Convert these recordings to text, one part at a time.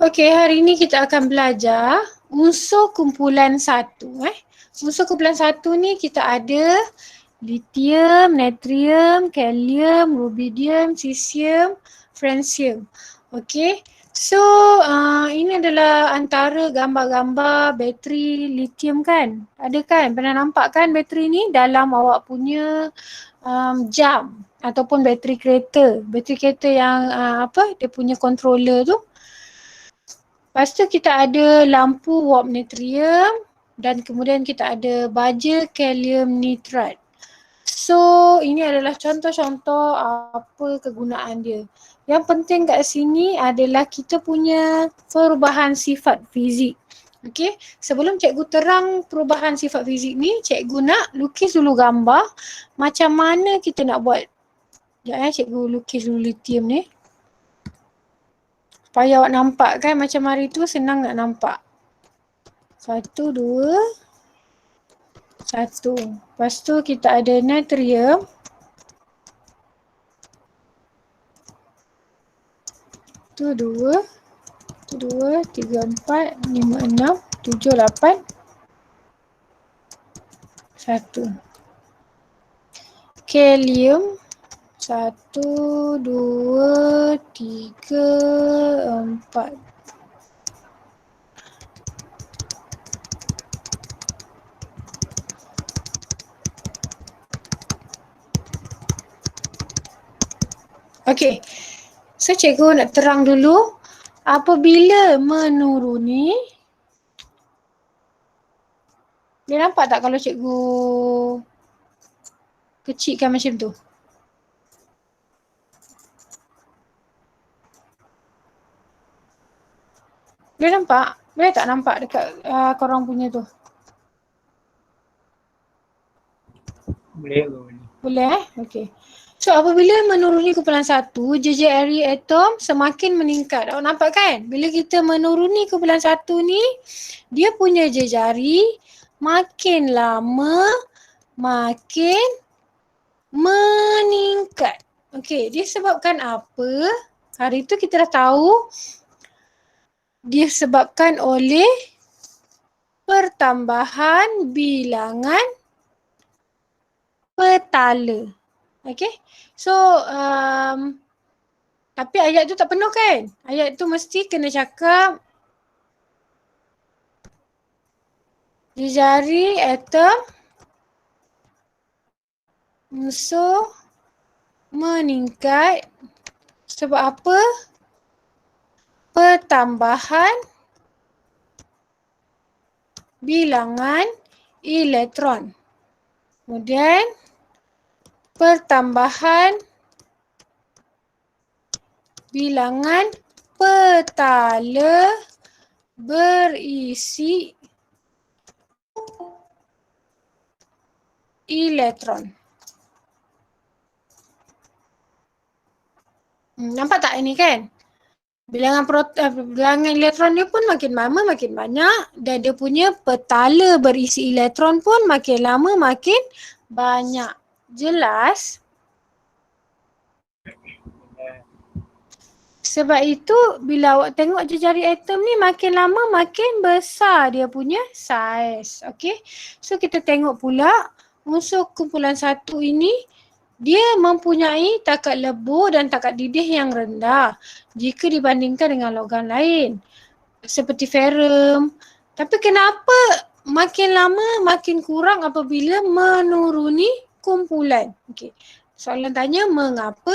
Okey, hari ini kita akan belajar unsur kumpulan satu. Unsur kumpulan satu ni kita ada lithium, natrium, kalium, rubidium, cesium, francium. Okey. So, ini adalah antara gambar-gambar bateri lithium kan? Ada kan? Pernah nampak kan bateri ni dalam awak punya jam ataupun bateri kereta. Bateri kereta yang dia punya controller tu. Lepas tu kita ada lampu warp natrium dan kemudian kita ada baja kalium nitrat. So, ini adalah contoh-contoh apa kegunaan dia. Yang penting kat sini adalah kita punya perubahan sifat fizik. Okey, sebelum cikgu terang perubahan sifat fizik ni, cikgu nak lukis dulu gambar macam mana kita nak buat. Sekejap cikgu lukis dulu lithium ni. Supaya awak nampak kan macam hari tu senang nak nampak. 1, 2, 1. Lepas tu kita ada natrium. 1, 2, 2, 3, 4, 5, 6, 7, 8, 1. Kalium. 1, 2, 3, 4. Okey. So cikgu nak terang dulu apabila menuruni. Dia nampak tak kalau cikgu kecilkan macam tu? Dia nampak? Boleh tak nampak dekat korang punya tu? Boleh. Boleh Okey. So apabila menuruni kumpulan 1, jejak area atom semakin meningkat. Awak nampak kan? Bila kita menuruni kumpulan 1 ni, dia punya jejari makin lama makin meningkat. Okey, disebabkan apa? Hari tu kita dah tahu disebabkan oleh pertambahan bilangan petala. Okay. So, tapi ayat tu tak penuh kan? Ayat tu mesti kena cakap jejari atom unsur meningkat sebab apa? Pertambahan bilangan elektron. Kemudian pertambahan bilangan petala berisi elektron. Nampak tak ini kan? Bilangan elektron dia pun makin lama makin banyak dan dia punya petala berisi elektron pun makin lama makin banyak. Jelas? Sebab itu bila awak tengok jejari atom ni makin lama makin besar dia punya saiz. Okay. So kita tengok pula unsur kumpulan 1 ini dia mempunyai takat lebur dan takat didih yang rendah jika dibandingkan dengan logam lain seperti ferrum. Tapi kenapa makin lama makin kurang apabila menuruni kumpulan? Okay. Soalan tanya, mengapa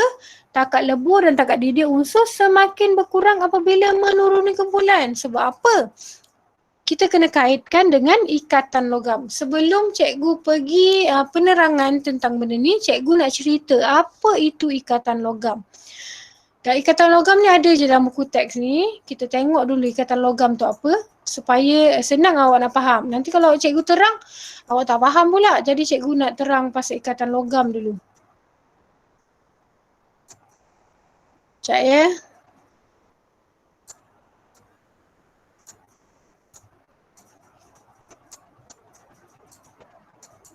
takat lebur dan takat didih unsur semakin berkurang apabila menuruni kumpulan? Sebab apa? Kita kena kaitkan dengan ikatan logam. Sebelum cikgu pergi penerangan tentang benda ni, cikgu nak cerita apa itu ikatan logam. Dan ikatan logam ni ada je dalam buku teks ni. Kita tengok dulu ikatan logam tu apa supaya senang awak nak faham. Nanti kalau cikgu terang, awak tak faham pula. Jadi cikgu nak terang pasal ikatan logam dulu. Sekejap ya.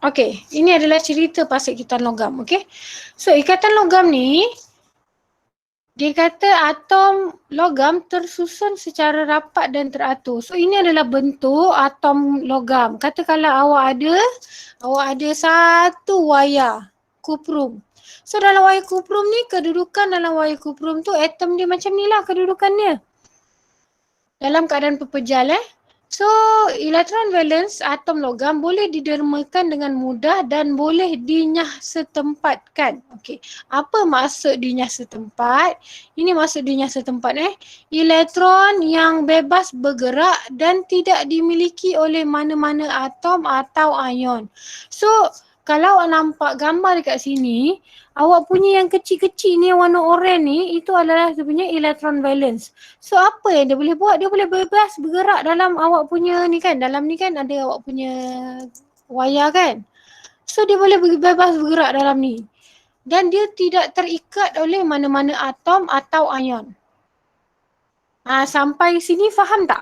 Okey, ini adalah cerita pasal ikatan logam, okey. So, ikatan logam ni Dia kata atom logam tersusun secara rapat dan teratur. So ini adalah bentuk atom logam. Katakanlah awak ada satu wayar kuprum. So dalam wayar kuprum ni, kedudukan dalam wayar kuprum tu atom dia macam ni lah kedudukannya. Dalam keadaan pepejal So elektron valence atom logam boleh didermakan dengan mudah dan boleh dinyah setempatkan. Okey. Apa maksud dinyah setempat? Ini maksud dinyah setempat Elektron yang bebas bergerak dan tidak dimiliki oleh mana-mana atom atau ion. So kalau awak nampak gambar dekat sini, awak punya yang kecil-kecil ni warna oranye ni, itu adalah dia punya elektron valence. So apa yang dia boleh buat? Dia boleh bebas bergerak dalam awak punya ni kan. Dalam ni kan ada awak punya wayar kan. So dia boleh bebas bergerak dalam ni. Dan dia tidak terikat oleh mana-mana atom atau ion. Sampai sini faham tak?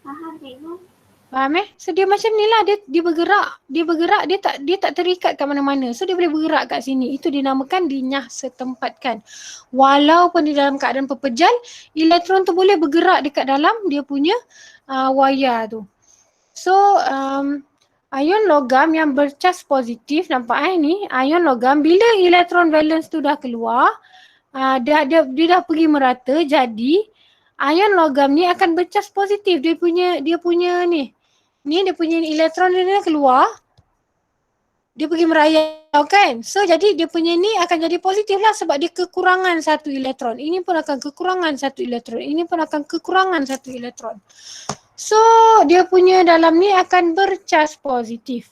Faham cikgu. Faham So dia macam ni lah, dia bergerak, dia tak terikat kat mana-mana. So dia boleh bergerak kat sini. Itu dinamakan dinyah setempatkan. Walaupun di dalam keadaan pepejal, elektron tu boleh bergerak dekat dalam dia punya wayar tu. So ion logam yang bercas positif, nampak ni ion logam, bila elektron valence tu dah keluar, dia dah pergi merata, jadi ion logam ni akan bercas positif. Dia punya ni dia punya elektron dia keluar, dia pergi merayau kan. So jadi dia punya ni akan jadi positif lah sebab dia kekurangan satu elektron. Ini pun akan kekurangan satu elektron. Ini pun akan kekurangan satu elektron. So dia punya dalam ni akan bercas positif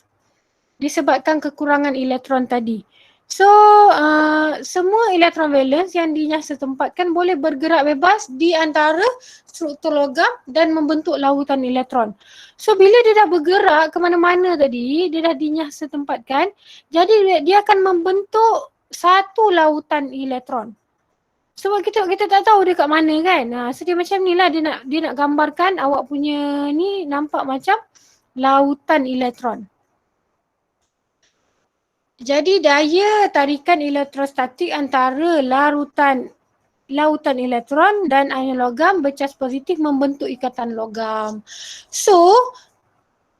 disebabkan kekurangan elektron tadi. So semua elektron valence yang dinyah setempatkan boleh bergerak bebas di antara struktur logam dan membentuk lautan elektron. So bila dia dah bergerak ke mana-mana tadi, dia dah dinyah setempatkan, jadi dia akan membentuk satu lautan elektron. Sebab kita tak tahu dia kat mana kan. So dia macam ni lah, dia nak gambarkan awak punya ni nampak macam lautan elektron. Jadi daya tarikan elektrostatik antara lautan elektron dan ion logam bercas positif membentuk ikatan logam. So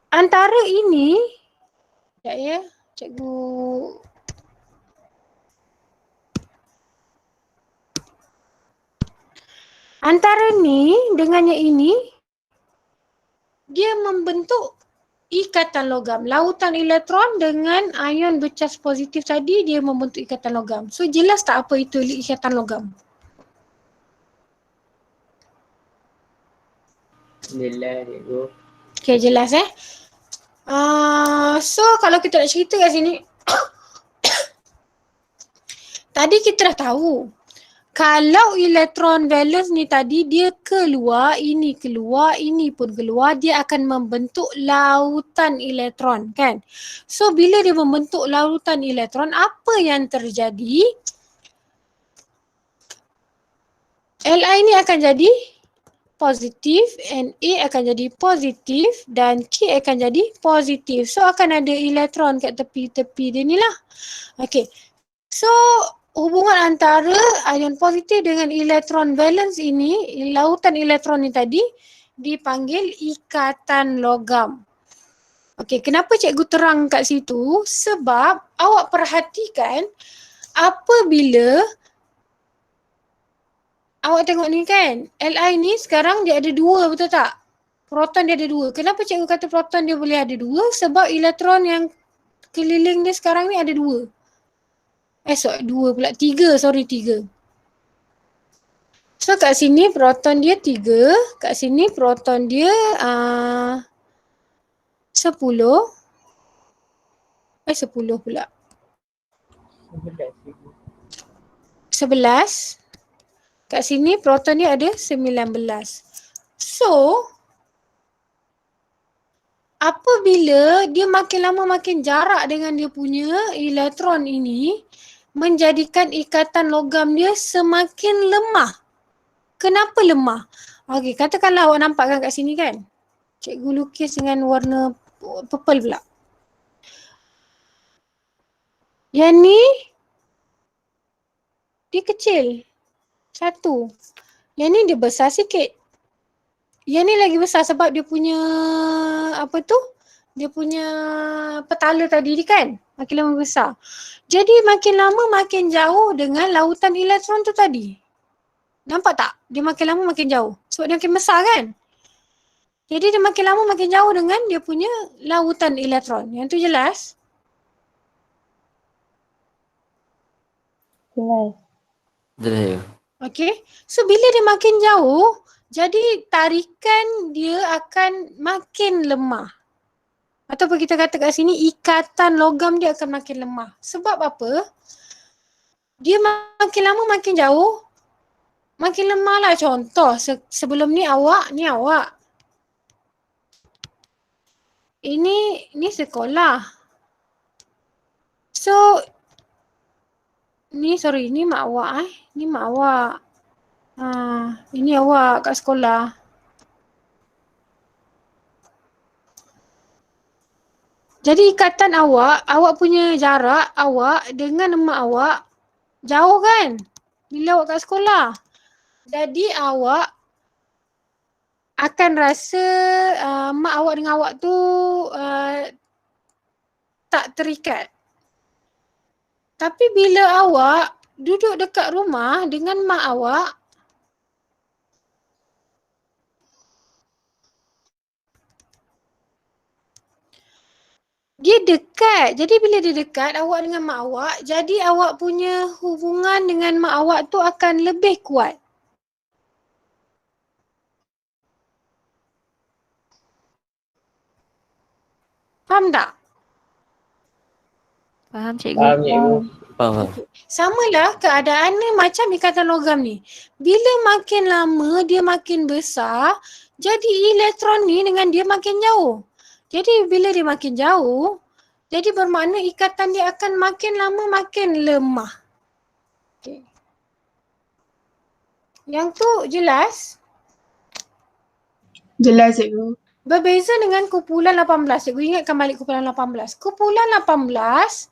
antara ini, sekejap ya, cikgu antara ni dengan yang ini, dia membentuk ikatan logam. Lautan elektron dengan ion bercas positif tadi dia membentuk ikatan logam. So jelas tak apa itu ikatan logam? Jelas cikgu. Okay, jelas So kalau kita nak cerita kat sini tadi kita dah tahu kalau elektron valence ni tadi dia keluar, ini pun keluar, dia akan membentuk lautan elektron kan. So bila dia membentuk lautan elektron, apa yang terjadi? Li ni akan jadi positif, Na akan jadi positif dan K akan jadi positif. So akan ada elektron kat tepi-tepi dia ni lah. Okay. So hubungan antara ion positif dengan elektron valence ini, lautan elektron ni tadi dipanggil ikatan logam. Okey, kenapa cikgu terang kat situ? Sebab awak perhatikan apabila awak tengok ni kan, Li ni sekarang dia ada dua, betul tak? Proton dia ada dua. Kenapa cikgu kata proton dia boleh ada dua? Sebab elektron yang keliling dia sekarang ni ada dua. Tiga. So kat sini proton dia 3, kat sini proton dia 10 pula. 11. Kat sini proton dia ada 19. So apabila dia makin lama makin jarak dengan dia punya elektron ini, menjadikan ikatan logam dia semakin lemah. Kenapa lemah? Okey, katakanlah awak nampak kan kat sini kan. Cikgu lukis dengan warna purple pula. Yang ni dia kecil. Satu. Yang ni dia besar sikit. Yang ni lagi besar sebab dia punya apa tu? Dia punya petala tadi ni kan. Makin lama besar. Jadi makin lama makin jauh dengan lautan elektron tu tadi. Nampak tak? Dia makin lama makin jauh. Sebab dia makin besar kan? Jadi dia makin lama makin jauh dengan dia punya lautan elektron. Yang tu jelas? Jelas. Jelas. Okay. So bila dia makin jauh, jadi tarikan dia akan makin lemah. Ataupun kita kata kat sini ikatan logam dia akan makin lemah. Sebab apa? Dia makin lama makin jauh, makin lemah lah. Contoh sebelum ni awak. Ini sekolah. So ni mak awak Ni mak awak. Ini awak kat sekolah. Jadi ikatan awak punya jarak awak dengan mak awak jauh kan? Bila awak kat sekolah. Jadi awak akan rasa mak awak dengan awak tu tak terikat. Tapi bila awak duduk dekat rumah dengan mak awak, dia dekat. Jadi bila dia dekat awak dengan mak awak, jadi awak punya hubungan dengan mak awak tu akan lebih kuat. Faham tak? Faham cikgu? Faham cikgu. Faham. Samalah keadaannya macam ikatan logam ni. Bila makin lama dia makin besar, jadi elektron ni dengan dia makin jauh. Jadi bila dia makin jauh, jadi bermakna ikatan dia akan makin lama makin lemah. Okay. Yang tu jelas? Jelas cikgu. Berbeza dengan kumpulan 18. Cikgu ingatkan balik kumpulan 18. Kumpulan 18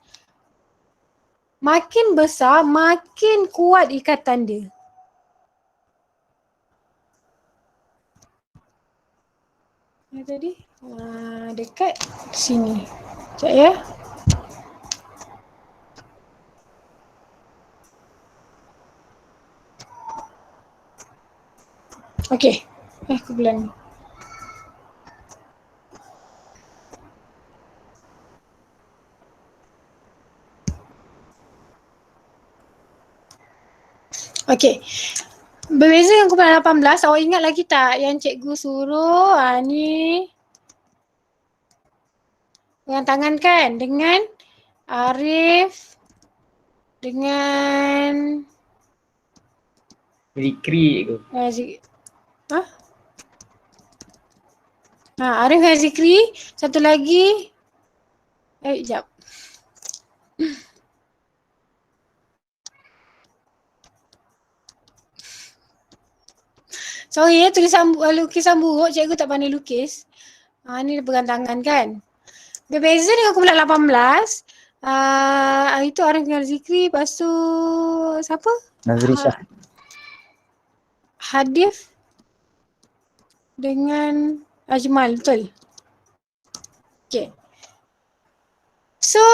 makin besar, makin kuat ikatan dia. Yang tadi dekat sini. Sekejap ya. Okey. Kumpulan ni. Okey. Berbeza dengan kumpulan 18, awak ingat lagi tak yang cikgu suruh ni pegang tangan kan dengan Arif dengan Zikri cikgu. Arif dengan Zikri, satu lagi sekejap. Sorry lukisan buruk, cikgu tak pandai lukis. Ni dia pegang tangan kan. Berbeza dengan kumpulan 18, itu Arif dengan Zikri, lepas tu siapa? Nazrisah. Hadif dengan Ajmal, betul? Okay. So,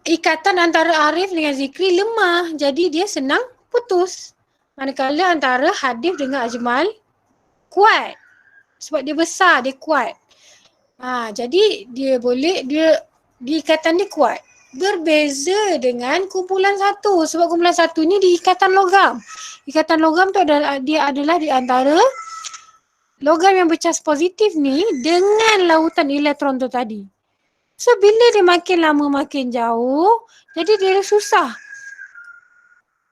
ikatan antara Arif dengan Zikri lemah, jadi dia senang putus. Manakala antara Hadif dengan Ajmal kuat. Sebab dia besar, dia kuat. Jadi ikatan dia kuat. Berbeza dengan kumpulan 1. Sebab kumpulan 1 ni di ikatan logam. Ikatan logam tu adalah di antara logam yang bercas positif ni dengan lautan elektron tu tadi. So bila dia makin lama makin jauh, jadi dia susah.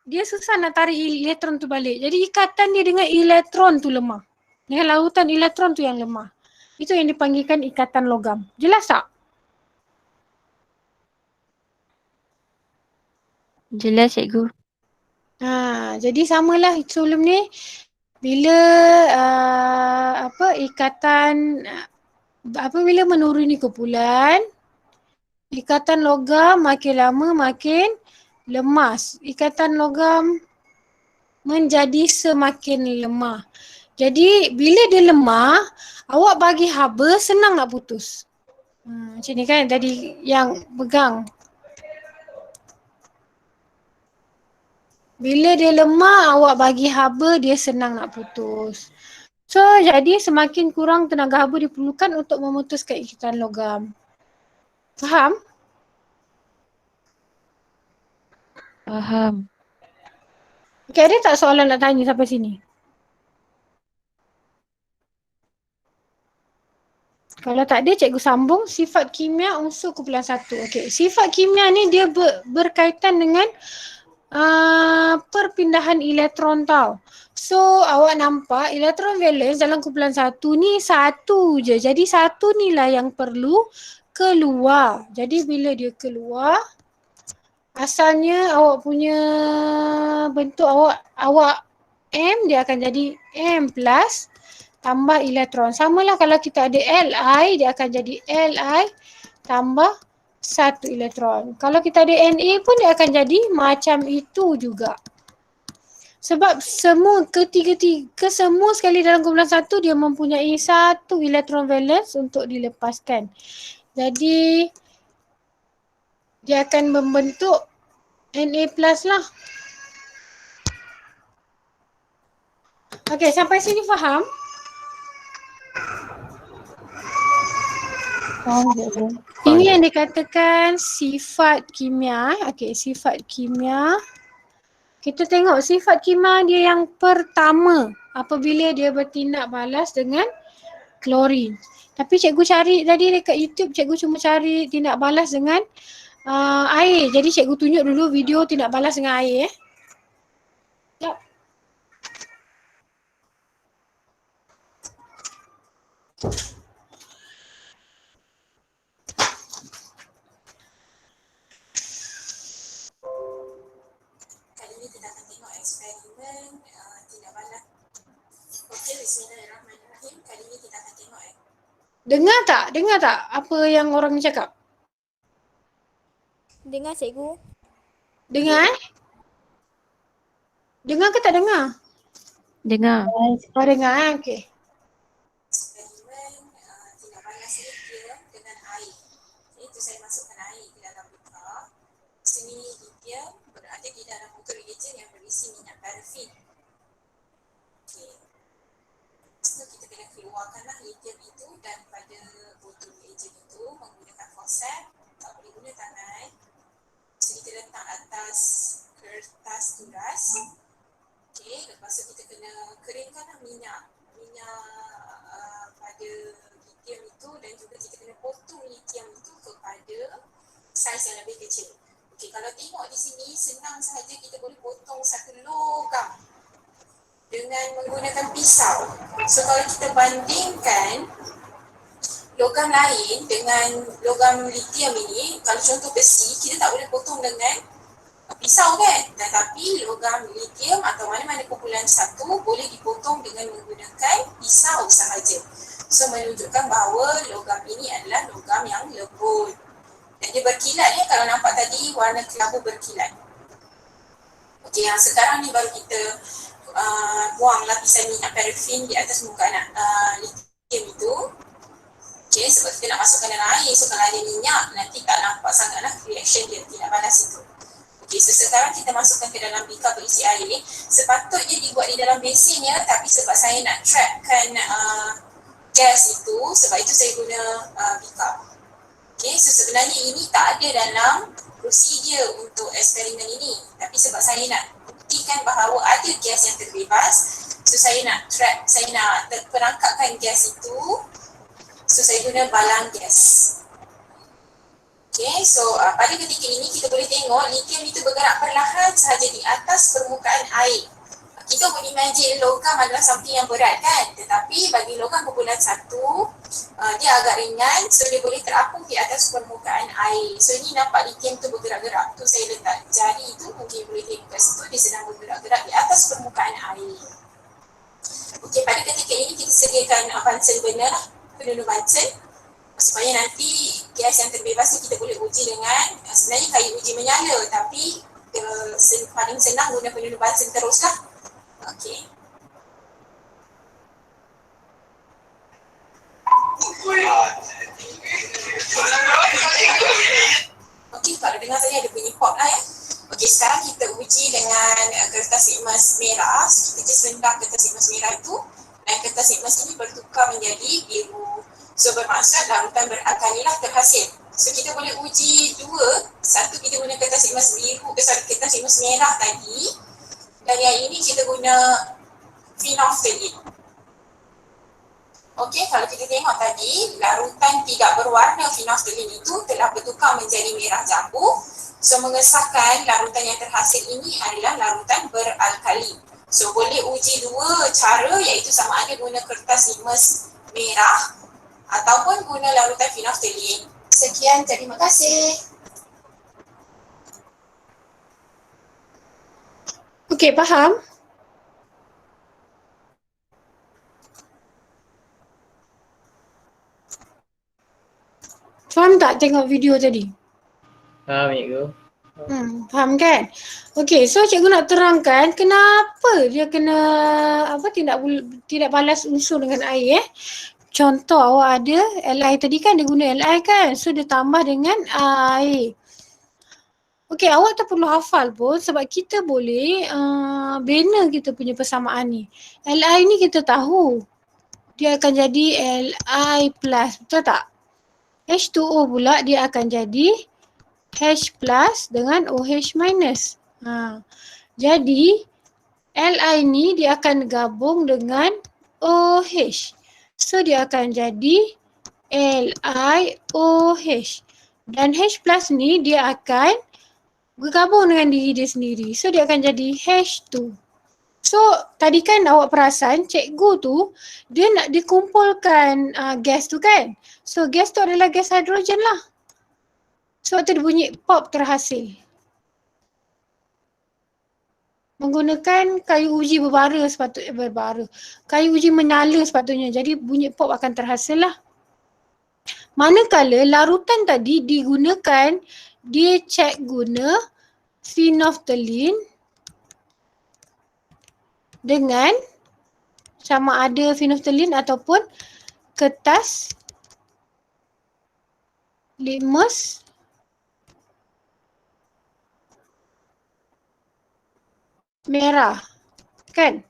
Dia susah nak tarik elektron tu balik. Jadi ikatan dia dengan elektron tu lemah. Dengan lautan elektron tu yang lemah. Itu yang dipanggilkan ikatan logam. Jelas tak? Jelas cikgu. Jadi samalah sebelum ni. Bila ikatan Apabila menuruni kumpulan, ikatan logam makin lama makin lemas. Ikatan logam menjadi semakin lemah. Jadi bila dia lemah, awak bagi haba senang nak putus. Macam ni kan tadi yang pegang. Bila dia lemah, awak bagi haba dia senang nak putus. So jadi semakin kurang tenaga haba diperlukan untuk memutuskan ikatan logam. Faham? Faham. Okay, ada tak soalan nak tanya sampai sini? Kalau tak ada, cikgu sambung sifat kimia unsur kumpulan 1. Okey, sifat kimia ni dia berkaitan dengan perpindahan elektron tau. So, awak nampak elektron valence dalam kumpulan 1 ni satu je. Jadi, satu ni lah yang perlu keluar. Jadi, bila dia keluar, asalnya awak punya bentuk awak M dia akan jadi M plus tambah elektron. Samalah kalau kita ada Li, dia akan jadi Li tambah 1 elektron. Kalau kita ada Na pun dia akan jadi macam itu juga. Sebab semua kesemua sekali dalam kumpulan 1 dia mempunyai 1 elektron valence untuk dilepaskan. Jadi dia akan membentuk Na plus lah. Okey, sampai sini faham? Ini yang dikatakan sifat kimia. Okey, sifat kimia. Kita tengok sifat kimia dia yang pertama apabila dia bertindak balas dengan klorin. Tapi cikgu cari tadi dekat YouTube, cikgu cuma cari tindak balas dengan air. Jadi cikgu tunjuk dulu video tindak balas dengan air. Sekejap. Kali ini kita akan tengok eksperimen tindak balas. Okey, bismillahirrahmanirrahim. Kali ini kita akan tengok Dengar tak apa yang orang ni cakap? Dengar cikgu. Dengar Dengar ke tak dengar? Dengar. Oh dengar okey. Eksperimen tindak balas lithium dengan air. Itu saya masukkan air ke dalam bekas. Sini lithium berada di dalam botol reagen yang berisi minyak parafin. Okey. So kita kena keluarkanlah lithium itu daripada botol reagen itu menggunakan forceps. Tak boleh guna tangan. So kita letak atas kertas turas. Okey, lepas tu kita kena keringkanlah minyak pada lithium itu dan juga kita kena potong lithium itu kepada saiz yang lebih kecil. Okey, kalau tengok di sini senang sahaja kita boleh potong satu logam dengan menggunakan pisau. So kalau kita bandingkan logam lain dengan logam lithium ini, kalau contoh besi, kita tak boleh potong dengan pisau kan? Tetapi logam lithium atau mana-mana kumpulan 1 boleh dipotong dengan menggunakan pisau sahaja. So menunjukkan bahawa logam ini adalah logam yang lembut. Dan dia berkilat ya, kalau nampak tadi warna kelabu berkilat. Okey, yang sekarang ni baru kita buang lapisan minyak parafin di atas muka lithium itu. Okey, sebab kita nak masukkan dalam air, so kalau ada minyak nanti tak nampak sangatlah reaction dia tidak balas itu. Okey, so sekarang kita masukkan ke dalam bika berisi air. Sepatutnya dibuat di dalam besin ya, tapi sebab saya nak trapkan gas itu, sebab itu saya guna bika. Okey, so sebenarnya ini tak ada dalam prosedur untuk eksperimen ini, tapi sebab saya nak buktikan bahawa ada gas yang terbebas, so saya nak perangkapkan gas itu, so saya guna balang gas. Okay, so pada ketika ini kita boleh tengok lithium itu bergerak perlahan sahaja di atas permukaan air. Kita boleh imagine logam adalah something yang berat kan, tetapi bagi logam kumpulan 1 dia agak ringan, so dia boleh terapung di atas permukaan air. So ini nampak lithium tu bergerak-gerak. Tu saya letak jari itu, mungkin boleh tengok kat situ dia sedang bergerak-gerak di atas permukaan air. Okey, pada ketika ini kita sediakan Bunsen burner, penunjuk Bunsen. supaya nanti gas yang terbebas ni kita boleh uji dengan sebenarnya kayu uji menyala, tapi paling senang guna peluru bazim teruslah. Okey. Okey, kalau dengar tadi ada bunyi pop lah ya. Okey, sekarang kita uji dengan kertas litmus merah. Kita just rendah kertas litmus merah itu dan kertas litmus ini bertukar menjadi biru. So bermaksud larutan beralkalilah terhasil. So kita boleh uji dua. Satu kita guna kertas litmus biru, kertas litmus merah tadi. Dan yang ini kita guna phenolphthalein. Okey, kalau kita tengok tadi, larutan tidak berwarna phenolphthalein itu telah bertukar menjadi merah jambu. So mengesahkan larutan yang terhasil ini adalah larutan beralkali. So boleh uji dua cara, iaitu sama ada guna kertas litmus merah ataupun guna larutan phenolphthalein. Sekian, terima kasih. Okey, faham? Faham tak tengok video tadi? Faham cikgu? Faham kan? Okey, so cikgu nak terangkan kenapa dia kena tidak balas unsur dengan air. Contoh awak ada Li tadi kan, dia guna Li kan, so dia tambah dengan air. Okey, awak tak perlu hafal pun sebab kita boleh bina kita punya persamaan ni. Li ni kita tahu dia akan jadi Li plus, betul tak? H2O pula dia akan jadi H plus dengan OH minus. Jadi Li ni dia akan gabung dengan OH. So dia akan jadi LiOH. Dan H plus ni dia akan bergabung dengan diri dia sendiri. So dia akan jadi H2. So tadi kan awak perasan cikgu tu dia nak dikumpulkan gas tu kan. So gas tu adalah gas hidrogen lah. So tu dia bunyi pop terhasil. Menggunakan kayu uji berbara sepatutnya kayu uji menyala sepatutnya. Jadi bunyi pop akan terhasil lah. Manakala larutan tadi digunakan, dia cek guna phenolphthalein dengan sama ada phenolphthalein ataupun kertas litmus merah kan.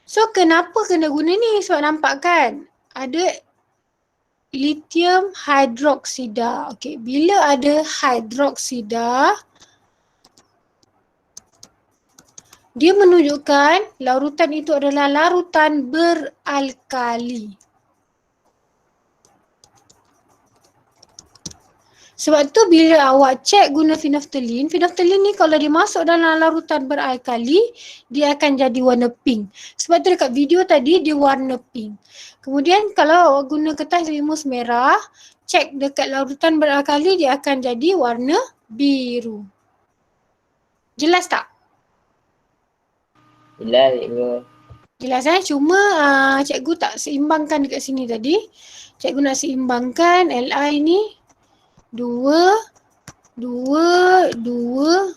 So kenapa kena guna ni? Sebab nampak kan ada lithium hydroksida. Okey, bila ada hidroksida, dia menunjukkan larutan itu adalah larutan beralkali. Sebab tu bila awak cek guna phenolphthalein ni kalau dia masuk dalam larutan beralkali, dia akan jadi warna pink. Sebab tu dekat video tadi dia warna pink. Kemudian kalau awak guna kertas litmus merah, cek dekat larutan beralkali dia akan jadi warna biru. Jelas tak? Jelas cikgu. Jelas cuma cikgu tak seimbangkan dekat sini tadi. Cikgu nak seimbangkan Li ni 2.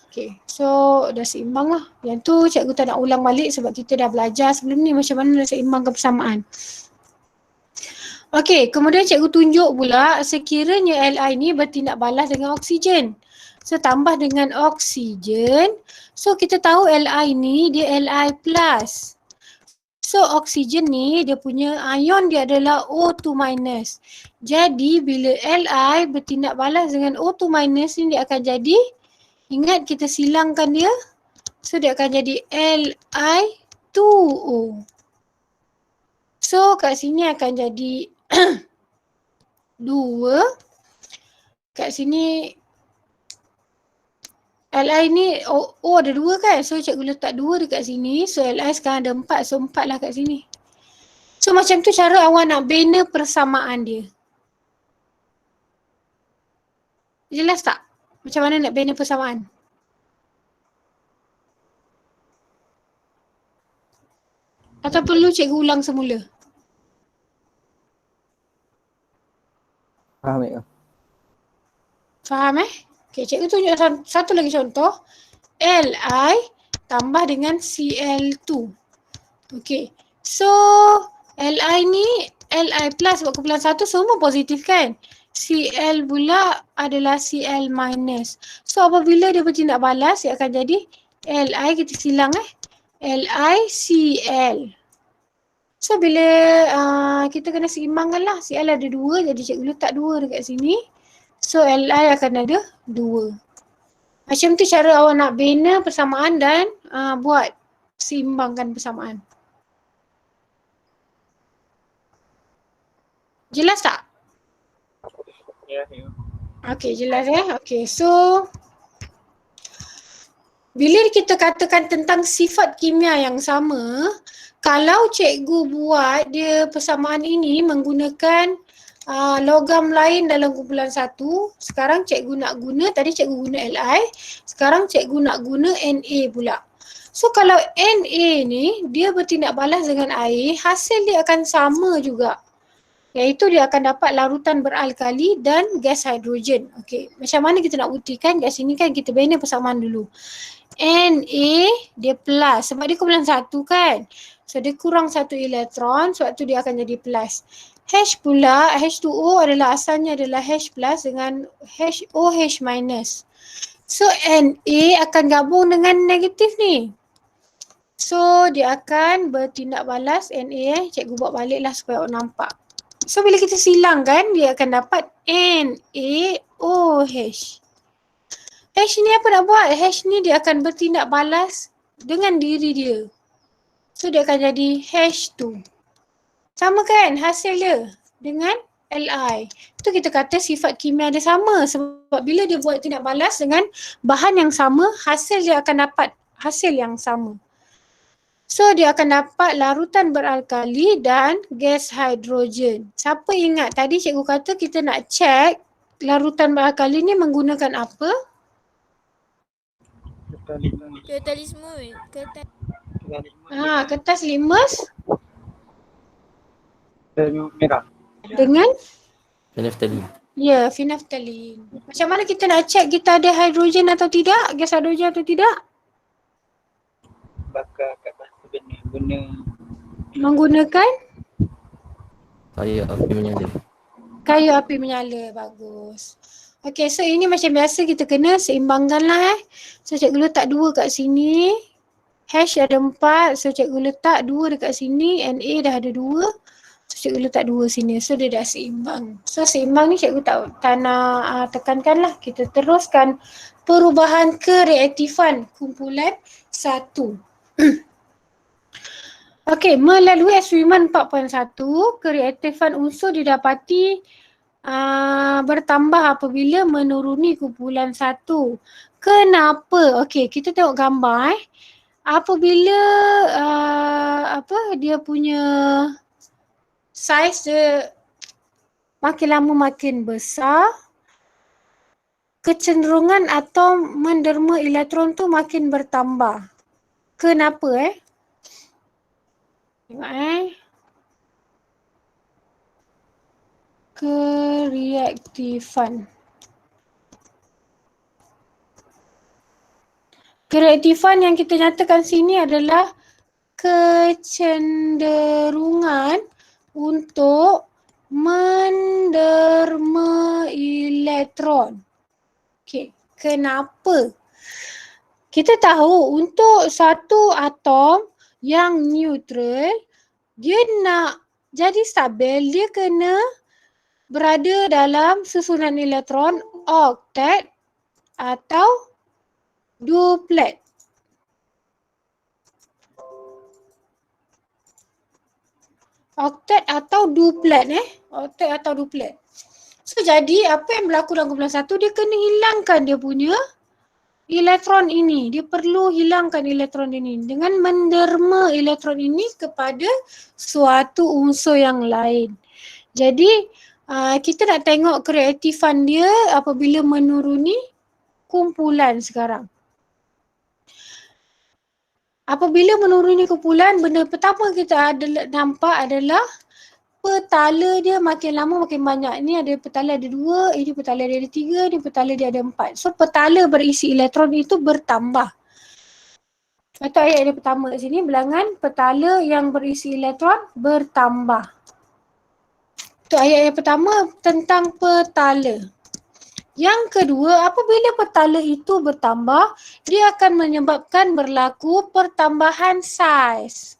Okay, so dah seimbang lah. Yang tu cikgu tak nak ulang balik sebab kita dah belajar sebelum ni macam mana nak seimbangkan persamaan. Okay, kemudian cikgu tunjuk pula sekiranya Li ni bertindak balas dengan oksigen. So tambah dengan oksigen. So kita tahu Li ni dia Li plus. So oksigen ni dia punya ion dia adalah O2 minus. Jadi bila Li bertindak balas dengan O2 minus ni dia akan jadi, ingat kita silangkan dia. So dia akan jadi Li2O. So kat sini akan jadi 2. Kat sini Li ni O ada 2 kan. So cikgu letak 2 dekat sini. So Li sekarang ada 4. So 4 lah kat sini. So macam tu cara awak nak bina persamaan dia. Jelas tak? Macam mana nak bina persamaan? Atau perlu cikgu ulang semula? Faham cikgu? Faham Okay, cikgu tunjuk satu lagi contoh. Li tambah dengan Cl2. Okay, so Li ni Li plus buat kumpulan 1 semua positif kan? Cl pula adalah Cl minus. So apabila dia bertindak balas, dia akan jadi Li, kita silang LiCl. So bila kita kena seimbangkan lah. Cl ada 2, jadi cikgu letak 2 dekat sini. So Li akan ada 2. Macam tu cara awak nak bina persamaan dan buat seimbangkan persamaan. Jelas tak? Ya, cikgu. Okay, jelas Okay, so bila kita katakan tentang sifat kimia yang sama, kalau cikgu buat dia persamaan ini menggunakan logam lain dalam kumpulan 1, sekarang cikgu nak guna, tadi cikgu guna Li, sekarang cikgu nak guna Na pula. So kalau Na ni dia bertindak balas dengan air, hasil dia akan sama juga. Iaitu dia akan dapat larutan beralkali dan gas hidrogen. Okey, macam mana kita nak buktikan? Kat sini kan kita bina persamaan dulu. Na dia plus sebab dia kumpulan 1 kan. So dia kurang 1 elektron, sebab tu dia akan jadi plus. H pula, H2O adalah asalnya adalah H plus dengan OH minus. So Na akan gabung dengan negatif ni. So dia akan bertindak balas Na, cikgu buat balik lah supaya awak nampak. So bila kita silangkan, dia akan dapat NaOH. H ni apa nak buat? H ni dia akan bertindak balas dengan diri dia. So dia akan jadi H2. Sama kan hasil dia dengan Li. Itu kita kata sifat kimia dia sama. Sebab bila dia buat tindak balas dengan bahan yang sama, hasil dia akan dapat hasil yang sama. So dia akan dapat larutan beralkali dan gas hidrogen. Siapa ingat tadi cikgu kata kita nak check larutan beralkali ni menggunakan apa? Kertas Kertas limus Merah. dengan Phenolphthalein. ya, phenolphthalein. Macam mana kita nak check kita ada hidrogen atau tidak? Gas hidrogen atau tidak? Bakar kat batu benda Menggunakan Kayu api menyala. kayu api menyala. Bagus. Okay, so ini macam biasa kita kena seimbangkan lah So cikgu letak 2 kat sini. Hash ada 4. So cikgu letak 2 dekat sini. Na dah ada 2. So cikgu letak 2 sini. So dia dah seimbang. So seimbang ni cikgu tak nak tekankan lah. Kita teruskan perubahan kereaktifan kumpulan 1. Okey, melalui eksperimen 4.1, kereaktifan unsur didapati bertambah apabila menuruni kumpulan 1. Kenapa? Okey, kita tengok gambar Apabila dia punya saiz dia makin lama makin besar, kecenderungan atom menderma elektron tu makin bertambah. Kenapa Tengok kereaktifan. Kereaktifan yang kita nyatakan sini adalah kecenderungan untuk menderma elektron. Okey, kenapa? Kita tahu untuk satu atom yang neutral, dia nak jadi stabil, dia kena berada dalam susunan elektron oktet atau duplet. Oktet atau duplet oktet atau duplet. So jadi apa yang berlaku dalam kumpulan 1, dia kena hilangkan dia punya elektron ini. Dia perlu hilangkan elektron ini dengan menderma elektron ini kepada suatu unsur yang lain. Jadi kita nak tengok kereaktifan dia apabila menuruni kumpulan sekarang. Apabila menuruni kumpulan, benda pertama kita nampak adalah petala dia makin lama makin banyak. Ni ada petala ada 2, ini petala dia ada 3, ni petala dia ada 4. So petala berisi elektron itu bertambah. Atau ayat yang pertama kat sini, bilangan petala yang berisi elektron bertambah. Itu ayat yang pertama tentang petala. Yang kedua, apabila petala itu bertambah, dia akan menyebabkan berlaku pertambahan saiz.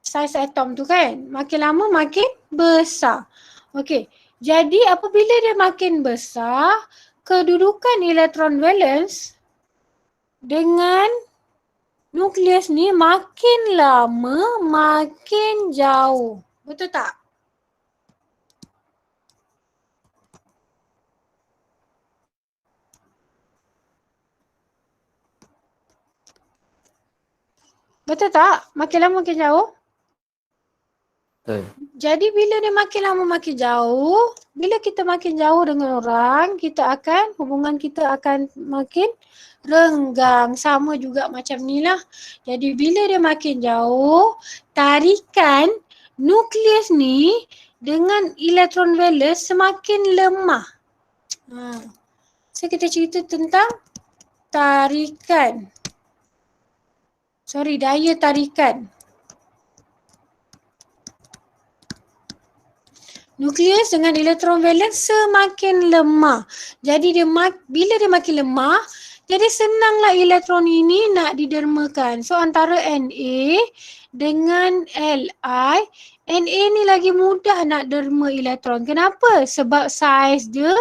Saiz atom tu kan, makin lama makin besar. Okey, jadi apabila dia makin besar, kedudukan elektron valence dengan nukleus ni makin lama makin jauh. Betul tak? Betul tak? Makin lama makin jauh. Betul. Jadi bila dia makin lama makin jauh, bila kita makin jauh dengan orang, hubungan kita akan makin renggang. Sama juga macam ni lah. Jadi bila dia makin jauh, tarikan nukleus ni dengan elektron valence semakin lemah. So kita cerita tentang daya tarikan. Nukleus dengan elektron valence semakin lemah. Jadi bila dia makin lemah, jadi senanglah elektron ini nak didermakan. So antara Na dengan Li, Na ni lagi mudah nak derma elektron. Kenapa? Sebab saiz dia,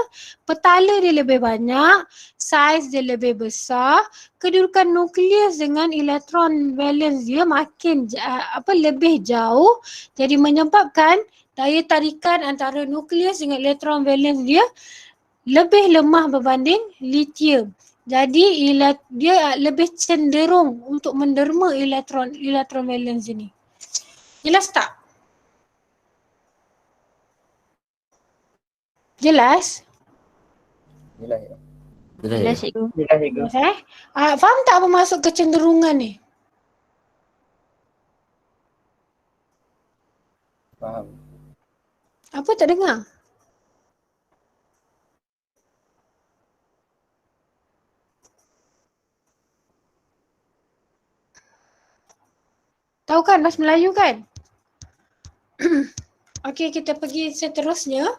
petala dia lebih banyak, saiz dia lebih besar, kedudukan nukleus dengan elektron valence dia makin lebih jauh, jadi menyebabkan daya tarikan antara nukleus dengan elektron valence dia lebih lemah berbanding lithium. Jadi dia lebih cenderung untuk menderma elektron valence ini. Jelas tak? Jelas? Jelas ya. Jelas. Cikgu. Jelas cikgu. Faham tak apa maksud kecenderungan ni? Faham. Apa tak dengar? Tahu kan bahasa Melayu kan? Okey, kita pergi seterusnya.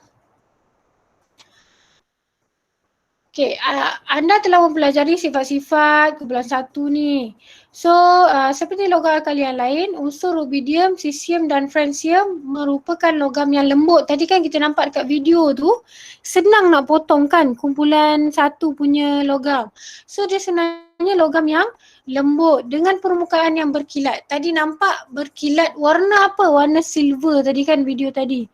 Okey, anda telah mempelajari sifat-sifat kumpulan 1 ni. So, seperti logam kalian lain, unsur rubidium, cesium dan francium merupakan logam yang lembut. Tadi kan kita nampak dekat video tu, senang nak potong kan kumpulan 1 punya logam. So, dia sebenarnya logam yang lembut dengan permukaan yang berkilat. Tadi nampak berkilat warna apa? Warna silver tadi kan video tadi.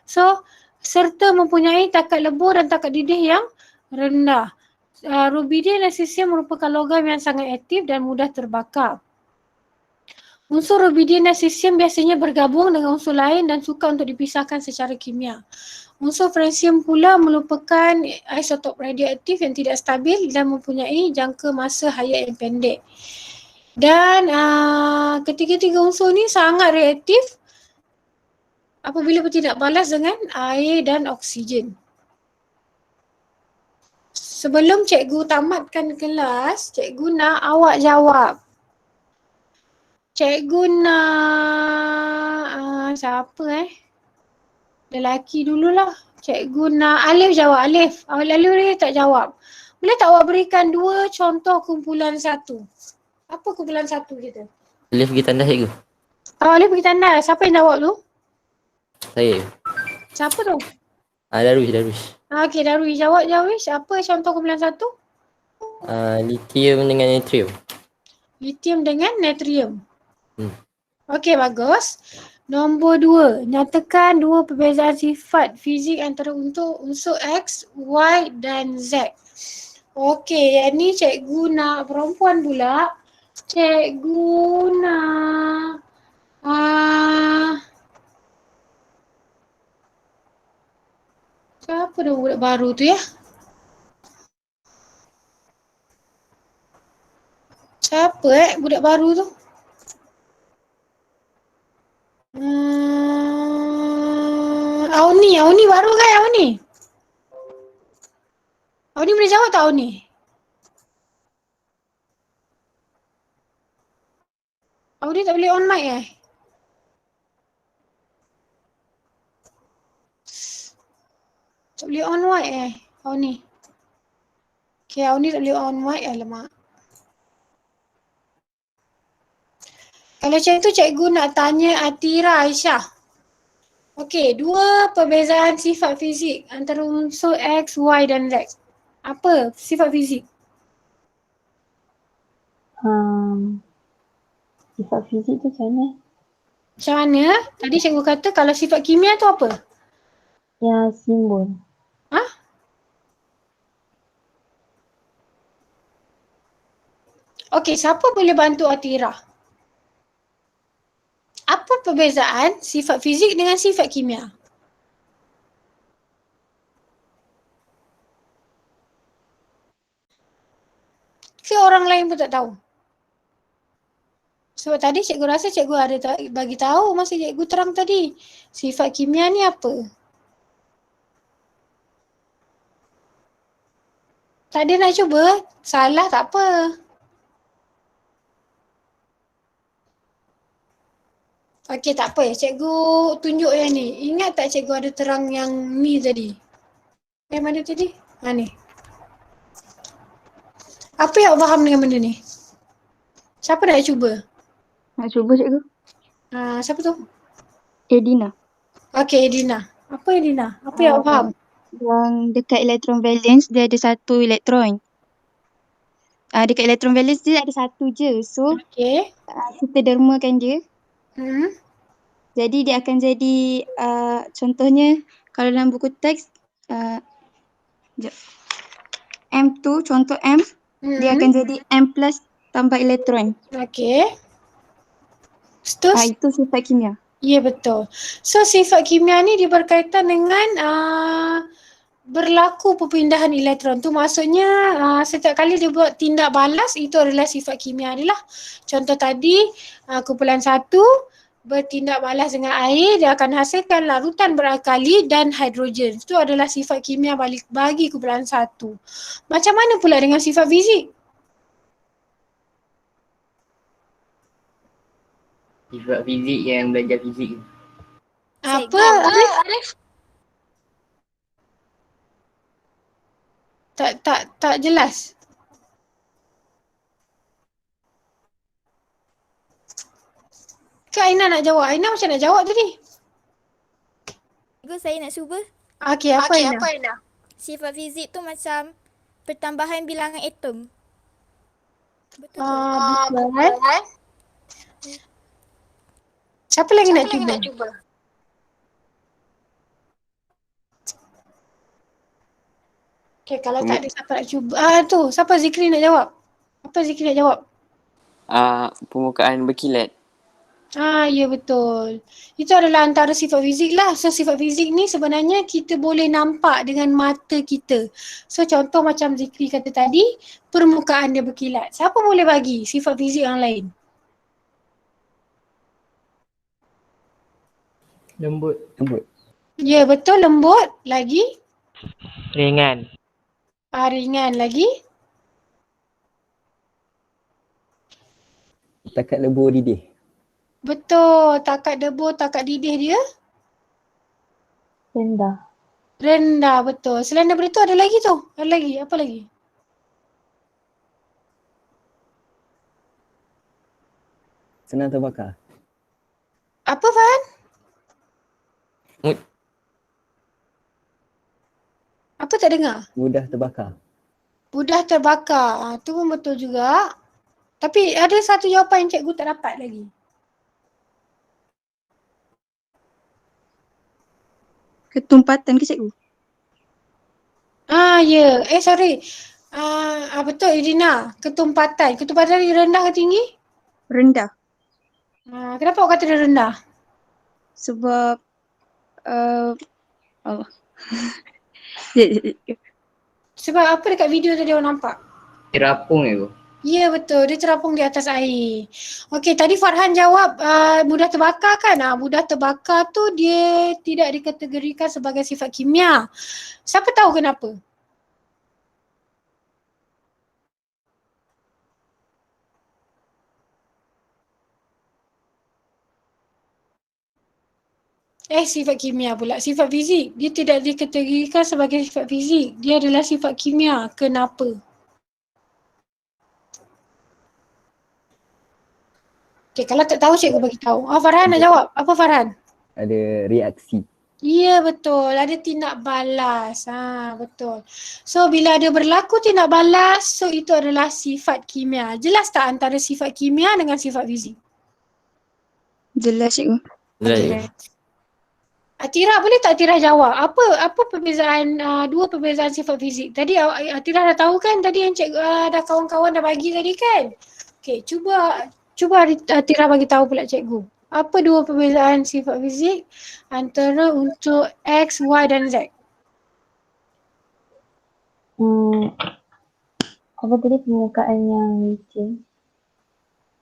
So, serta mempunyai takat lebur dan takat didih yang rendah. Rubidium dan cesium merupakan logam yang sangat aktif dan mudah terbakar. Unsur rubidium dan cesium biasanya bergabung dengan unsur lain dan sukar untuk dipisahkan secara kimia. Unsur francium pula merupakan isotop radioaktif yang tidak stabil dan mempunyai jangka masa hayat yang pendek. Dan ketiga-tiga unsur ni sangat reaktif apabila bertindak balas dengan air dan oksigen. Sebelum cikgu tamatkan kelas, cikgu nak awak jawab. Cikgu nak siapa lelaki dululah. Cikgu nak Alif jawab. Alif dia tak jawab. Boleh tak awak berikan 2 contoh kumpulan 1? Apa kumpulan 1 kita? Alif pergi tandas cikgu. Alif pergi tandas. Siapa yang jawab tu? Saya. Siapa tu? Darwish. Okey, Darwish. Jawab Darwish. Apa contoh kumpulan 1? Lithium dengan natrium. Lithium dengan natrium. Okey, bagus. Nombor 2. Nyatakan 2 perbezaan sifat fizik antara unsur X, Y dan Z. Okey, yang ni cikgu nak perempuan pula. Cikgu nak siapa dah budak baru tu ya? Siapa budak baru tu? Auni baru kan Auni? Auni boleh jawab tak Auni? Auni tak boleh on mic Tak boleh on mic Auni. Okay, Auni tak boleh on mic. Alamak. Kalau macam tu cikgu nak tanya Atira Aisyah. Okey, dua perbezaan sifat fizik antara unsur X, Y dan Z. Apa sifat fizik? Sifat fizik tu macam mana? Macam mana? Tadi cikgu kata kalau sifat kimia tu apa? Yang simbol. Okey, siapa boleh bantu Atira? Apa perbezaan sifat fizik dengan sifat kimia? Ke orang lain pun tak tahu? Sebab tadi cikgu rasa cikgu ada bagi tahu masa cikgu terang tadi. Sifat kimia ni apa? Tak ada nak cuba? Salah tak apa. Okey, tak apa. Cikgu tunjuk yang ni. Ingat tak cikgu ada terang yang ni tadi? Yang mana tadi? Ni. Apa yang awak faham dengan benda ni? Siapa nak cuba? Nak cuba cikgu? Siapa tu? Edina. Okey, Edina. Apa Edina? Apa yang awak faham? Yang dekat elektron valence dia ada satu elektron. Dekat elektron valence dia ada satu je. So Okey. kita dermakan dia. Jadi dia akan jadi contohnya kalau dalam buku teks sekejap. M tu contoh M dia akan jadi M plus tambah elektron. Okey. Terus? Itu sifat kimia. Ya, betul. So sifat kimia ni dia berkaitan dengan berlaku perpindahan elektron tu, maksudnya setiap kali dia buat tindak balas itu adalah sifat kimia dia lah. Contoh tadi kumpulan 1 bertindak balas dengan air, dia akan hasilkan larutan beralkali dan hidrogen. Itu adalah sifat kimia bagi kumpulan 1. Macam mana pula dengan sifat fizik? Sifat fizik yang belajar fizik. Apa? Arif? Tak jelas. Kak Aina nak jawab. Aina macam nak jawab tadi. Cikgu, saya nak cuba. Okey, apa Aina? Sifat fizik tu macam pertambahan bilangan atom. Betul Bukan. Siapa lagi nak cuba? Okay, kalau tak ada siapa nak cuba. Tu, siapa Zikri nak jawab? Apa Zikri nak jawab? Permukaan berkilat. Ya betul. Itu adalah antara sifat fizik lah. So sifat fizik ni sebenarnya kita boleh nampak dengan mata kita. So contoh macam Zikri kata tadi, permukaan dia berkilat. Siapa boleh bagi sifat fizik yang lain? Lembut. Ya betul, lembut. Lagi? Ringan. Ringan. Lagi? Takat lebur didih. Betul. Takat debur, takat didih dia? Rendah, betul. Selain daripada itu ada lagi tu? Ada lagi? Apa lagi? Senang terbakar. Apa Fan? Apa tak dengar? Mudah terbakar. Mudah terbakar. Tu pun betul juga. Tapi ada satu jawapan yang cikgu tak dapat lagi. Ketumpatan ke cikgu? Ya. Sorry. Betul Irina. Ketumpatan. Ketumpatan dia rendah ke tinggi? Rendah. Kenapa awak kata dia rendah? Sebab Sebab apa dekat video tadi awak nampak? Rapung je tu. Ya betul, dia terapung di atas air. Okey, tadi Farhan jawab mudah terbakar kan? Mudah terbakar tu dia tidak dikategorikan sebagai sifat kimia. Siapa tahu kenapa? Sifat kimia pula. Sifat fizik. Dia tidak dikategorikan sebagai sifat fizik. Dia adalah sifat kimia. Kenapa? Okay, kalau tak tahu cikgu bagi tahu. Farhan nak jawab. Apa Farhan? Ada reaksi. Ya betul. Ada tindak balas. Betul. So bila ada berlaku tindak balas, so itu adalah sifat kimia. Jelas tak antara sifat kimia dengan sifat fizik? Jelas cikgu. Okay. Atira, boleh tak Atira jawab? Apa perbezaan dua perbezaan sifat fizik? Tadi Atira dah tahu kan tadi yang cikgu dah kawan-kawan dah bagi tadi kan? Okey, cuba Atira bagi tahu pula cikgu. Apa dua perbezaan sifat fizik antara untuk X, Y dan Z? Apa tadi permukaan yang licin?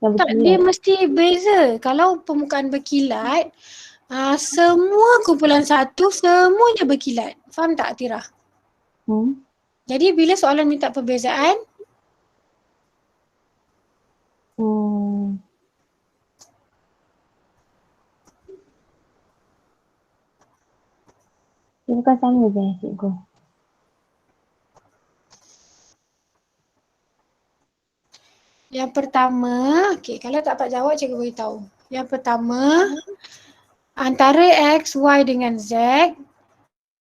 Yang Tak, dia mesti beza. Kalau permukaan berkilat, semua kumpulan satu, semuanya berkilat. Faham tak Atira? Jadi bila soalan minta perbezaan, dia bukan sama je cikgu. yang pertama, okey, kalau tak dapat jawab cikgu beritahu. Yang pertama, antara X, Y dengan Z,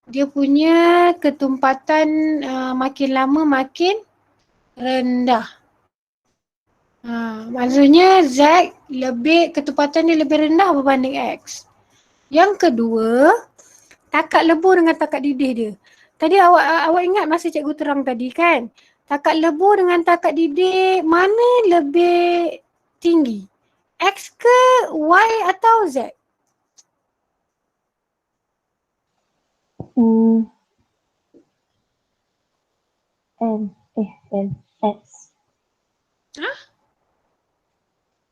dia punya ketumpatan makin lama makin rendah. Maksudnya Z ketumpatan dia lebih rendah berbanding X. Yang kedua, takat lebur dengan takat didih dia. Tadi awak ingat masa cikgu terang tadi kan? Takat lebur dengan takat didih mana lebih tinggi? X ke Y atau Z? X.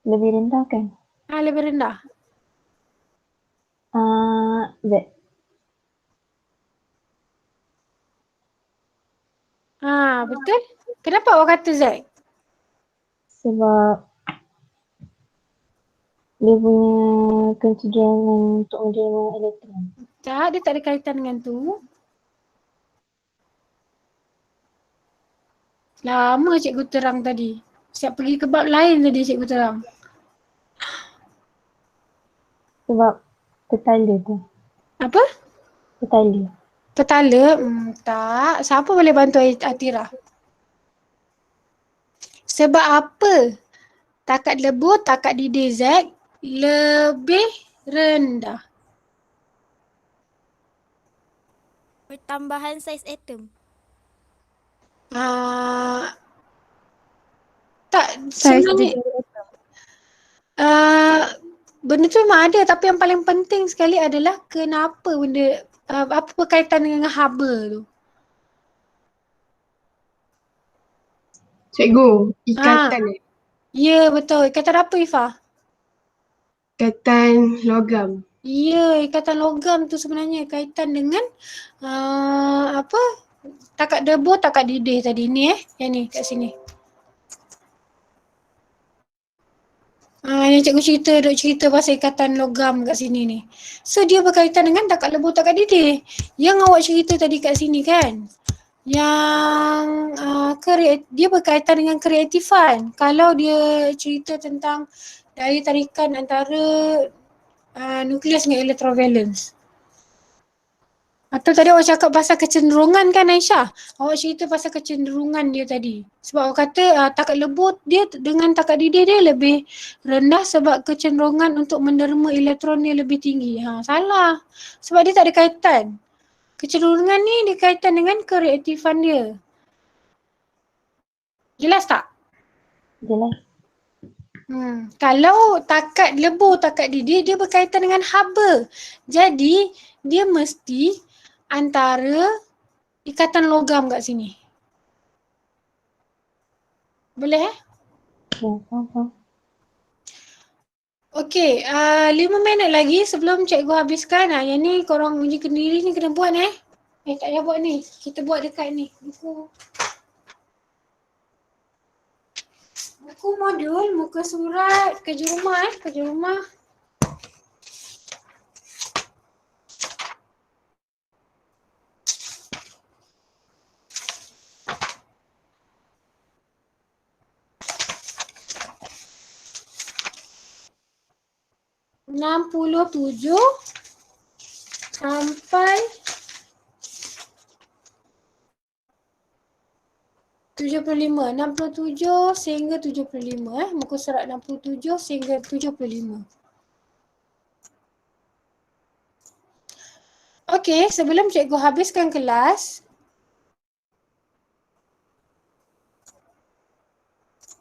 Lebih rendah kan? Lebih rendah. Z. Betul. Kenapa awak kata Z? Sebab dia punya kecenderungan untuk menerima elektron. Tak, dia tak ada kaitan dengan tu. Lama cikgu terang tadi. Siap pergi ke bab lain tadi cikgu terang. Sebab petala tu. Apa? Petala. Petala? Tak. Siapa boleh bantu Atira? Sebab apa? Takat lebur, takat didih Z lebih rendah. Pertambahan saiz atom. Tak, sebenarnya benda tu memang ada, tapi yang paling penting sekali adalah kenapa benda, apa berkaitan dengan haba tu. Cikgu, ikatan Ya betul. Ikatan apa Ifah? ikatan logam. Ya, ikatan logam tu sebenarnya kaitan dengan takat lebur, takat didih tadi ni yang ni kat sini. Yang cikgu duk cerita pasal ikatan logam kat sini ni. So dia berkaitan dengan takat lebur, takat didih. Yang awak cerita tadi kat sini kan, yang dia berkaitan dengan kereaktifan. Kalau dia cerita tentang daya tarikan antara nukleus dengan electrovalence. Atau tadi awak cakap pasal kecenderungan kan Aisyah? Awak cerita pasal kecenderungan dia tadi. Sebab awak kata takat lebur dia dengan takat didih dia lebih rendah sebab kecenderungan untuk menerima elektron dia lebih tinggi. Salah. Sebab dia tak ada kaitan. Kecenderungan ni dia kaitan dengan kereaktifan dia. Jelas tak? Jelas. Kalau takat lebur, takat didih dia berkaitan dengan haba. Jadi dia mesti antara ikatan logam kat sini. Boleh Okey, 5 minit lagi sebelum cikgu habiskan. Yang ni korang uji kendiri ni kena buat tak payah buat ni. Kita buat dekat ni. Buku modul, muka surat, kerja rumah kerja rumah. (67) sampai 75. 67 sehingga 75 muka surat 67 sehingga 75. Okey, sebelum cikgu habiskan kelas,